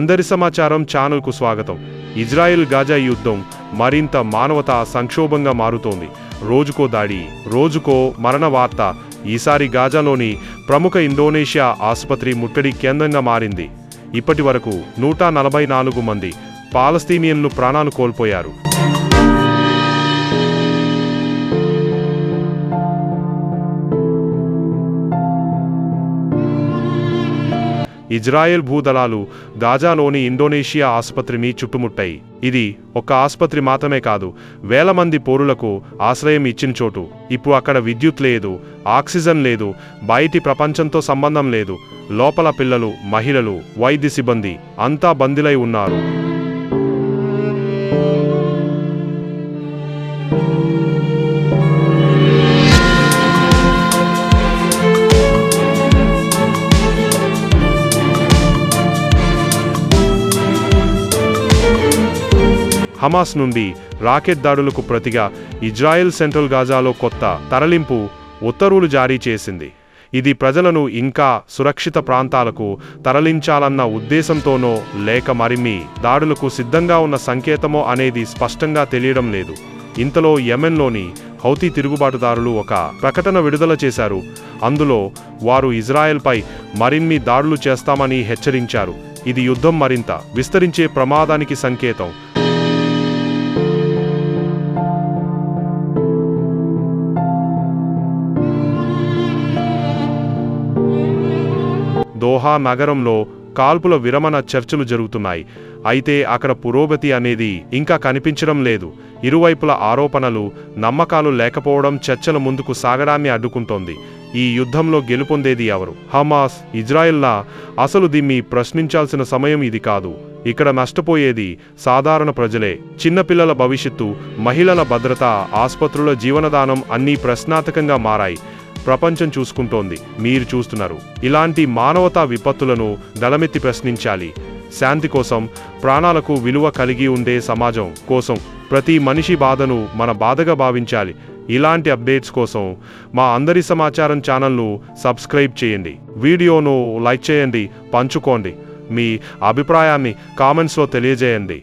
అందరి సమాచారం ఛానల్కు స్వాగతం. ఇజ్రాయెల్ గాజా యుద్ధం మరింత మానవతా సంక్షోభంగా మారుతోంది. రోజుకో దాడి, రోజుకో మరణ వార్త. ఈసారి గాజాలోని ప్రముఖ ఇండోనేషియా ఆసుపత్రి ముట్టడి కేంద్రంగా మారింది. ఇప్పటి వరకు 144 మంది పాలస్తీనియన్లు ప్రాణాలు కోల్పోయారు. ఇజ్రాయెల్ భూదళాలు గాజాలోని ఇండోనేషియా ఆసుపత్రిని చుట్టుముట్టాయి. ఇది ఒక ఆసుపత్రి మాత్రమే కాదు, వేల మంది పౌరులకు ఆశ్రయం ఇచ్చిన చోటు. ఇప్పుడు అక్కడ విద్యుత్ లేదు, ఆక్సిజన్ లేదు, బయటి ప్రపంచంతో సంబంధం లేదు. లోపల పిల్లలు, మహిళలు, వైద్య సిబ్బంది అంతా బందీలై ఉన్నారు. హమాస్ నుండి రాకెట్ దాడులకు ప్రతిగా ఇజ్రాయెల్ సెంట్రల్ గాజాలో కొత్త తరలింపు ఉత్తర్వులు జారీ చేసింది. ఇది ప్రజలను ఇంకా సురక్షిత ప్రాంతాలకు తరలించాలన్న ఉద్దేశంతోనో లేక మరిన్ని దాడులకు సిద్ధంగా ఉన్న సంకేతమో అనేది స్పష్టంగా తెలియడం లేదు. ఇంతలో యెమెన్లోని హౌతీ తిరుగుబాటుదారులు ఒక ప్రకటన విడుదల చేశారు. అందులో వారు ఇజ్రాయెల్పై మరిన్ని దాడులు చేస్తామని హెచ్చరించారు. ఇది యుద్ధం మరింత విస్తరించే ప్రమాదానికి సంకేతం. దోహా నగరంలో కాల్పుల విరమణ చర్చలు జరుగుతున్నాయి. అయితే అక్కడ పురోగతి అనేది ఇంకా కనిపించడం లేదు. ఇరువైపుల ఆరోపణలు, నమ్మకాలు లేకపోవడం చర్చల ముందుకు సాగడాన్ని అడ్డుకుంటోంది. ఈ యుద్ధంలో గెలుపొందేది ఎవరు? హమాస్, ఇజ్రాయెల్లా? అసలు దీన్ని ప్రశ్నించాల్సిన సమయం ఇది కాదు. ఇక్కడ నష్టపోయేది సాధారణ ప్రజలే. చిన్నపిల్లల భవిష్యత్తు, మహిళల భద్రత, ఆసుపత్రుల జీవనదానం అన్నీ ప్రశ్నార్థకంగా మారాయి. ప్రపంచం చూసుకుంటోంది, మీరు చూస్తున్నారు. ఇలాంటి మానవతా విపత్తులను గళమెత్తి ప్రశ్నించాలి. శాంతి కోసం, ప్రాణాలకు విలువ కలిగి ఉండే సమాజం కోసం ప్రతి మనిషి బాధను మన బాధగా భావించాలి. ఇలాంటి అప్డేట్స్ కోసం మా అందరి సమాచారం ఛానల్ను సబ్స్క్రైబ్ చేయండి. వీడియోను లైక్ చేయండి, పంచుకోండి. మీ అభిప్రాయాన్ని కామెంట్స్లో తెలియజేయండి.